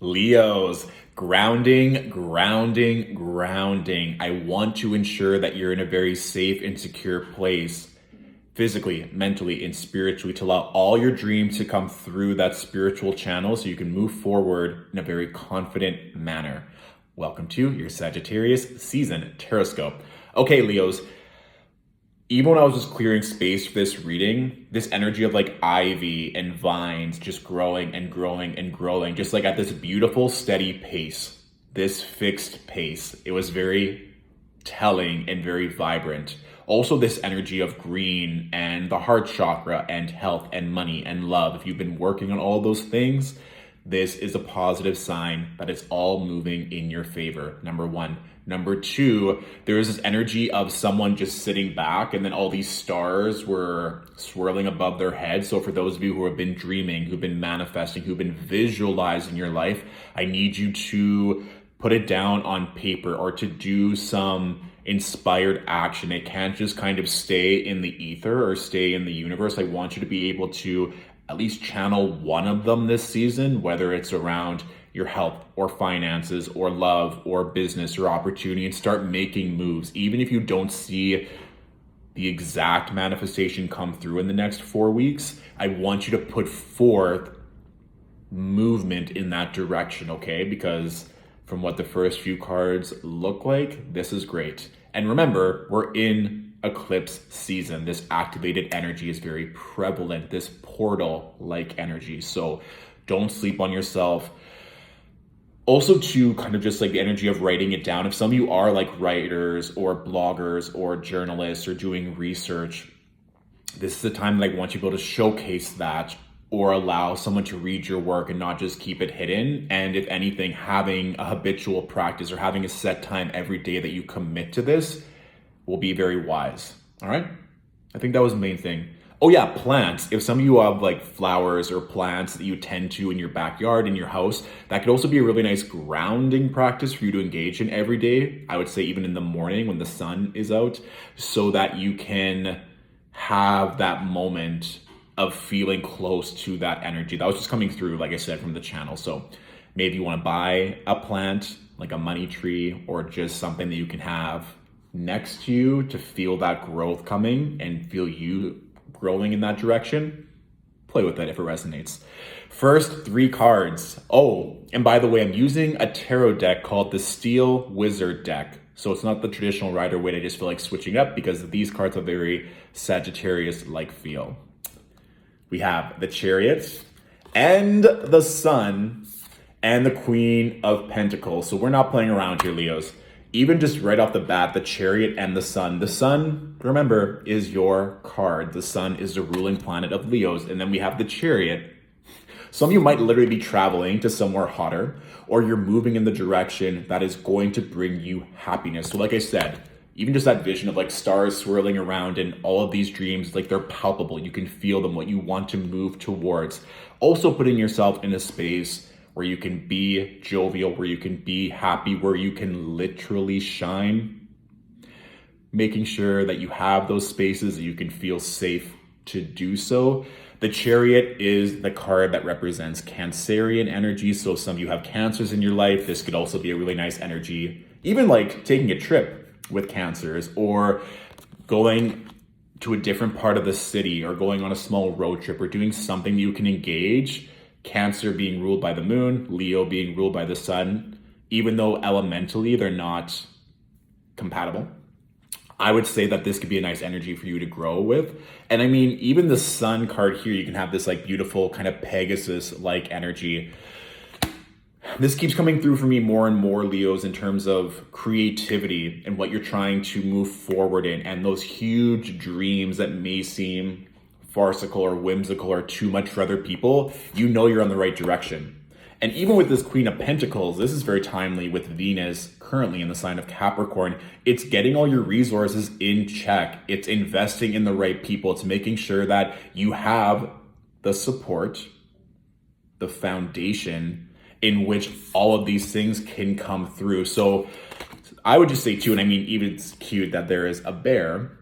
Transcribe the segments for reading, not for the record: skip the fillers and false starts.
Leos, grounding, grounding, grounding. I want to ensure that you're in a very safe and secure place, physically, mentally, and spiritually, to allow all your dreams to come through that spiritual channel so you can move forward in a very confident manner. Welcome to your Sagittarius season Tarotscope. Okay, Leos, even when I was just clearing space for this reading, this energy of like ivy and vines just growing and growing and growing, just like at this beautiful, steady pace, this fixed pace, it was very telling and very vibrant. Also, this energy of green and the heart chakra and health and money and love. If you've been working on all those things, this is a positive sign that it's all moving in your favor, number one. Number two, there is this energy of someone just sitting back and then all these stars were swirling above their head. So for those of you who have been dreaming, who've been manifesting, who've been visualizing your life, I need you to put it down on paper or to do some inspired action. It can't just kind of stay in the ether or stay in the universe. I want you to be able to at least channel one of them this season, whether it's around your health or finances or love or business or opportunity, and start making moves. Even if you don't see the exact manifestation come through in the next 4 weeks, I want you to put forth movement in that direction, okay? Because from what the first few cards look like, this is great. And remember, we're in eclipse season. This activated energy is very prevalent, this portal-like energy. So don't sleep on yourself. Also, to kind of just like the energy of writing it down. If some of you are like writers or bloggers or journalists or doing research, this is the time that I want you to be able to showcase that or allow someone to read your work and not just keep it hidden. And if anything, having a habitual practice or having a set time every day that you commit to this will be very wise. All right? I think that was the main thing. Oh yeah, plants. If some of you have like flowers or plants that you tend to in your backyard, in your house, that could also be a really nice grounding practice for you to engage in every day. I would say even in the morning when the sun is out, so that you can have that moment of feeling close to that energy. That was just coming through, like I said, from the channel. So maybe you want to buy a plant, like a money tree, or just something that you can have next to you to feel that growth coming and feel you growing in that direction. Play with that if it resonates. First 3 cards. Oh, and by the way, I'm using a tarot deck called the Steel Wizard deck. So it's not the traditional Rider-Waite. I just feel like switching up because these cards have very Sagittarius-like feel. We have the Chariot and the Sun and the Queen of Pentacles. So we're not playing around here, Leos. Even just right off the bat, the Chariot and the Sun. The Sun, remember, is your card. The Sun is the ruling planet of Leos. And then we have the Chariot. Some of you might literally be traveling to somewhere hotter, or you're moving in the direction that is going to bring you happiness. So like I said, even just that vision of like stars swirling around and all of these dreams, like they're palpable. You can feel them, what you want to move towards. Also putting yourself in a space where you can be jovial, where you can be happy, where you can literally shine. Making sure that you have those spaces that you can feel safe to do so. The Chariot is the card that represents Cancerian energy. So some of you have Cancers in your life. This could also be a really nice energy. Even like taking a trip with Cancers or going to a different part of the city or going on a small road trip or doing something you can engage. Cancer being ruled by the moon, Leo being ruled by the sun, even though elementally they're not compatible. I would say that this could be a nice energy for you to grow with. And I mean, even the Sun card here, you can have this like beautiful kind of Pegasus-like energy. This keeps coming through for me more and more, Leos, in terms of creativity and what you're trying to move forward in, and those huge dreams that may seem farcical or whimsical or too much for other people. You know you're on the right direction. And even with this Queen of Pentacles, this is very timely with Venus currently in the sign of Capricorn. It's getting all your resources in check. It's investing in the right people. It's making sure that you have the support, the foundation in which all of these things can come through. So I would just say too, and I mean, even it's cute that there is a bear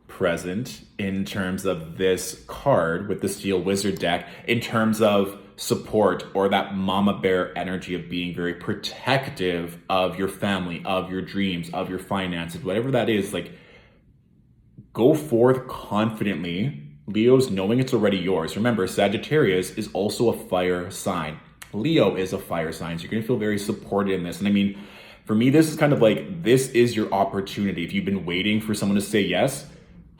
present in terms of this card with the Steel Wizard deck, in terms of support or that mama bear energy of being very protective of your family, of your dreams, of your finances, whatever that is, like go forth confidently, Leos, knowing it's already yours. Remember, Sagittarius is also a fire sign. Leo is a fire sign, so you're gonna feel very supported in this. And I mean, for me, this is kind of like, this is your opportunity. If you've been waiting for someone to say yes,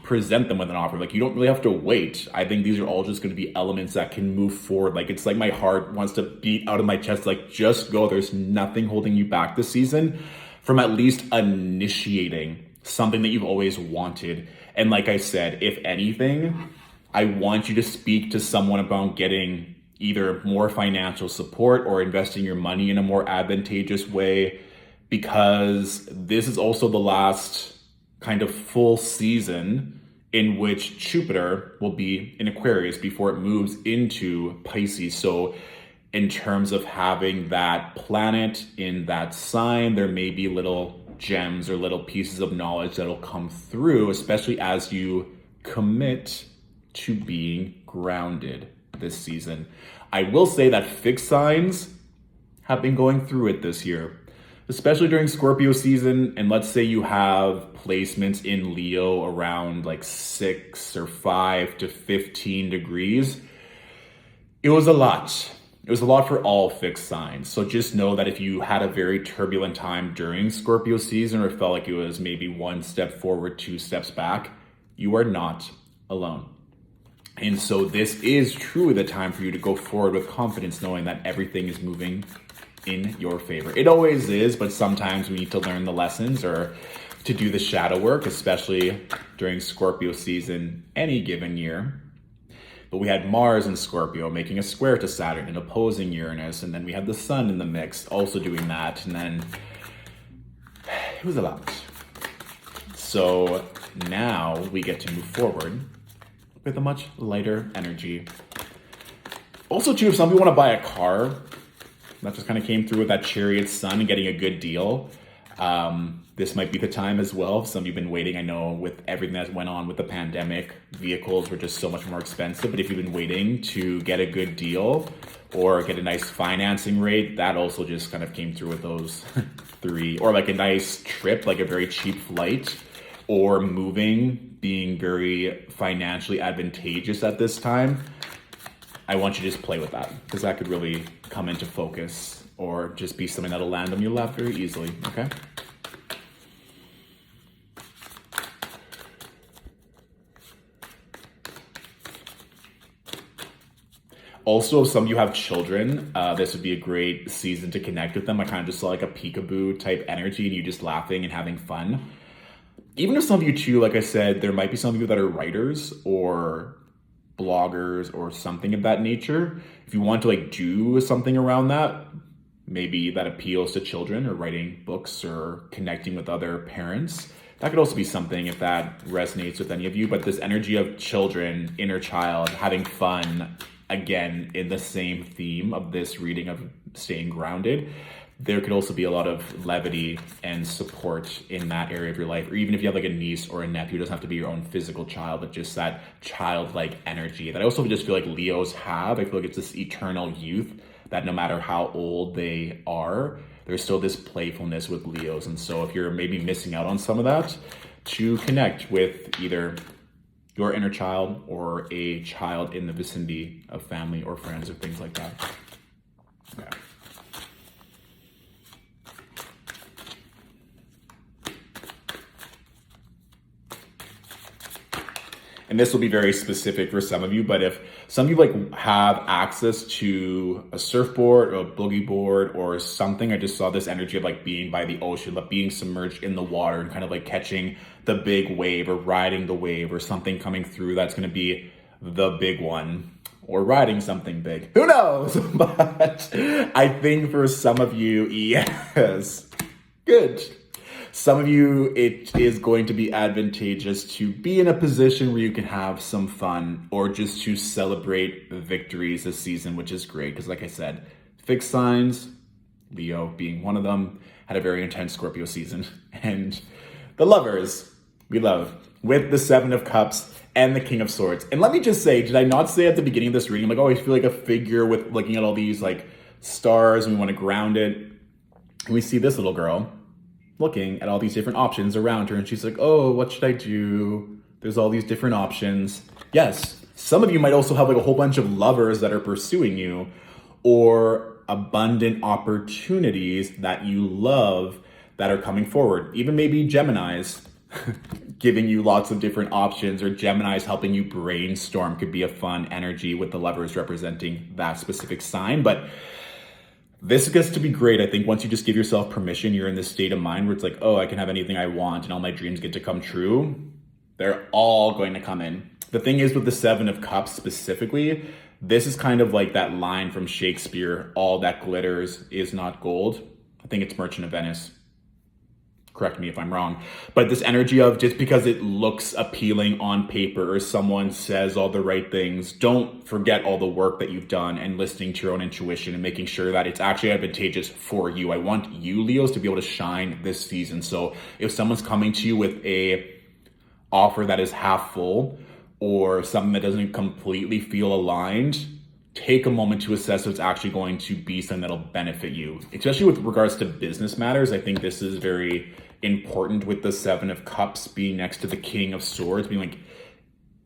present them with an offer. Like, you don't really have to wait. I think these are all just going to be elements that can move forward. Like, it's like my heart wants to beat out of my chest. Like, just go. There's nothing holding you back this season from at least initiating something that you've always wanted. And like I said, if anything, I want you to speak to someone about getting either more financial support or investing your money in a more advantageous way, because this is also the last kind of full season in which Jupiter will be in Aquarius before it moves into Pisces. So in terms of having that planet in that sign, there may be little gems or little pieces of knowledge that'll come through, especially as you commit to being grounded this season. I will say that fixed signs have been going through it this year, especially during Scorpio season. And let's say you have placements in Leo around like 6 or 5 to 15 degrees. It was a lot. It was a lot for all fixed signs. So just know that if you had a very turbulent time during Scorpio season, or felt like it was maybe 1 step forward, 2 steps back, you are not alone. And so this is truly the time for you to go forward with confidence, knowing that everything is moving in your favor. It always is, but sometimes we need to learn the lessons or to do the shadow work, especially during Scorpio season any given year. But we had Mars in Scorpio making a square to Saturn and opposing Uranus, and then we had the Sun in the mix also doing that, and then it was a lot. So now we get to move forward with a much lighter energy. Also too, if some people want to buy a car, that just kind of came through with that Chariot Sun and getting a good deal. This might be the time as well. Some of you have been waiting. I know with everything that went on with the pandemic, vehicles were just so much more expensive. But if you've been waiting to get a good deal or get a nice financing rate, that also just kind of came through with those 3. Or like a nice trip, like a very cheap flight, or moving, being very financially advantageous at this time. I want you to just play with that, because that could really come into focus or just be something that'll land on your lap very easily, okay? Also, if some of you have children, this would be a great season to connect with them. I kind of just saw like a peekaboo type energy and you just laughing and having fun. Even if some of you too, like I said, there might be some of you that are writers or bloggers or something of that nature. If you want to like do something around that, maybe that appeals to children, or writing books or connecting with other parents, that could also be something if that resonates with any of you. But this energy of children, inner child, having fun, again, in the same theme of this reading of staying grounded, there could also be a lot of levity and support in that area of your life. Or even if you have like a niece or a nephew, it doesn't have to be your own physical child, but just that childlike energy that I also just feel like Leos have. I feel like it's this eternal youth that no matter how old they are, there's still this playfulness with Leos. And so if you're maybe missing out on some of that, to connect with either your inner child or a child in the vicinity of family or friends or things like that. Yeah. And this will be very specific for some of you, but if some of you like have access to a surfboard or a boogie board or something, I just saw this energy of like being by the ocean, like being submerged in the water and kind of like catching the big wave or riding the wave or something coming through that's going to be the big one, or riding something big. Who knows? But I think for some of you, yes, good. Some of you, it is going to be advantageous to be in a position where you can have some fun or just to celebrate victories this season, which is great. Because like I said, fixed signs, Leo being one of them, had a very intense Scorpio season. And the lovers, we love, with the 7 of Cups and the King of Swords. And let me just say, did I not say at the beginning of this reading, like, oh, I feel like a figure with looking at all these like stars and we want to ground it. And we see this little girl looking at all these different options around her. And she's like, oh, what should I do? There's all these different options. Yes, some of you might also have like a whole bunch of lovers that are pursuing you, or abundant opportunities that you love that are coming forward. Even maybe Geminis giving you lots of different options, or Geminis helping you brainstorm could be a fun energy with the lovers representing that specific sign. But this gets to be great. I think once you just give yourself permission, you're in this state of mind where it's like, oh, I can have anything I want and all my dreams get to come true. They're all going to come in. The thing is with the Seven of Cups specifically, this is kind of like that line from Shakespeare, all that glitters is not gold. I think it's Merchant of Venice. Correct me if I'm wrong. But this energy of just because it looks appealing on paper or someone says all the right things, don't forget all the work that you've done and listening to your own intuition and making sure that it's actually advantageous for you. I want you, Leos, to be able to shine this season. So if someone's coming to you with a offer that is half full or something that doesn't completely feel aligned, take a moment to assess if it's actually going to be something that'll benefit you. Especially with regards to business matters, I think this is very important with the Seven of Cups being next to the King of Swords, being like,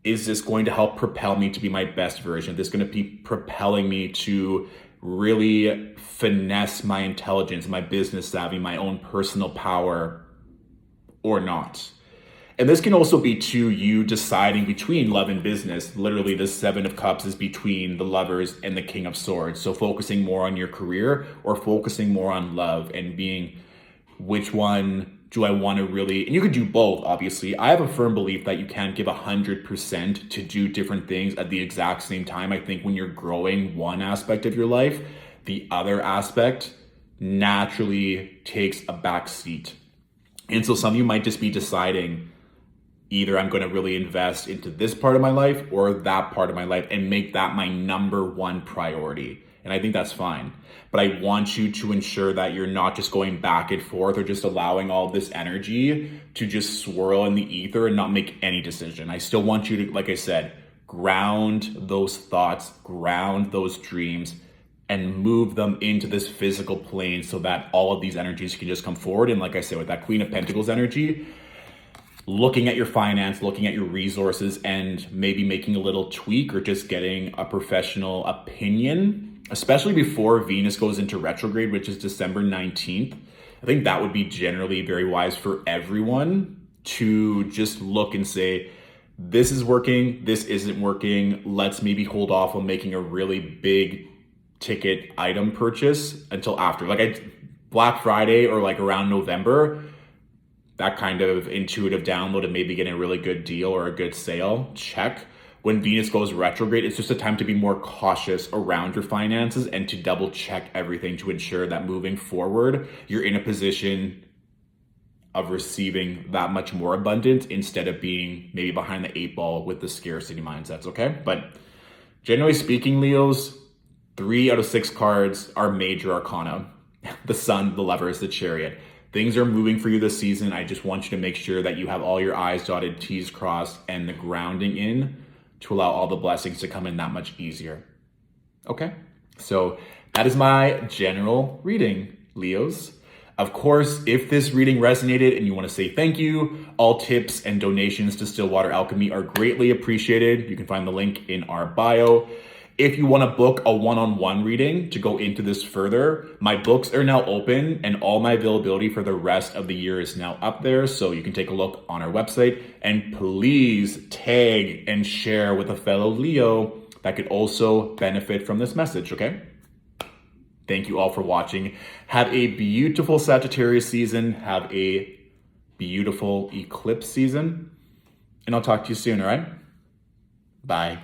is this going to help propel me to be my best version? Is this going to be propelling me to really finesse my intelligence, my business savvy, my own personal power, or not? And this can also be to you deciding between love and business. Literally, the Seven of Cups is between the lovers and the King of Swords. So focusing more on your career or focusing more on love and being, which one do I want to really, and you could do both, obviously. I have a firm belief that you can't give 100% to do different things at the exact same time. I think when you're growing one aspect of your life, the other aspect naturally takes a back seat. And so some of you might just be deciding, either I'm going to really invest into this part of my life or that part of my life and make that my number one priority. And I think that's fine. But I want you to ensure that you're not just going back and forth or just allowing all this energy to just swirl in the ether and not make any decision. I still want you to, like I said, ground those thoughts, ground those dreams, and move them into this physical plane so that all of these energies can just come forward. And like I said, with that Queen of Pentacles energy, looking at your finance, looking at your resources, and maybe making a little tweak or just getting a professional opinion, especially before Venus goes into retrograde, which is December 19th. I think that would be generally very wise for everyone to just look and say, this is working, this isn't working. Let's maybe hold off on making a really big ticket item purchase until after. Black Friday or like around November, that kind of intuitive download and maybe getting a really good deal or a good sale, check. When Venus goes retrograde, it's just a time to be more cautious around your finances and to double check everything to ensure that moving forward, you're in a position of receiving that much more abundance instead of being maybe behind the eight ball with the scarcity mindsets, okay? But generally speaking, Leos, 3 out of 6 cards are major arcana. The Sun, the Lovers, the Chariot. Things are moving for you this season. I just want you to make sure that you have all your I's dotted, T's crossed, and the grounding in to allow all the blessings to come in that much easier. Okay? So that is my general reading, Leos. Of course, if this reading resonated and you want to say thank you, all tips and donations to Stillwater Alchemy are greatly appreciated. You can find the link in our bio. If you want to book a one-on-one reading to go into this further, my books are now open and all my availability for the rest of the year is now up there. So you can take a look on our website, and please tag and share with a fellow Leo that could also benefit from this message, okay? Thank you all for watching. Have a beautiful Sagittarius season. Have a beautiful eclipse season. And I'll talk to you soon, all right? Bye.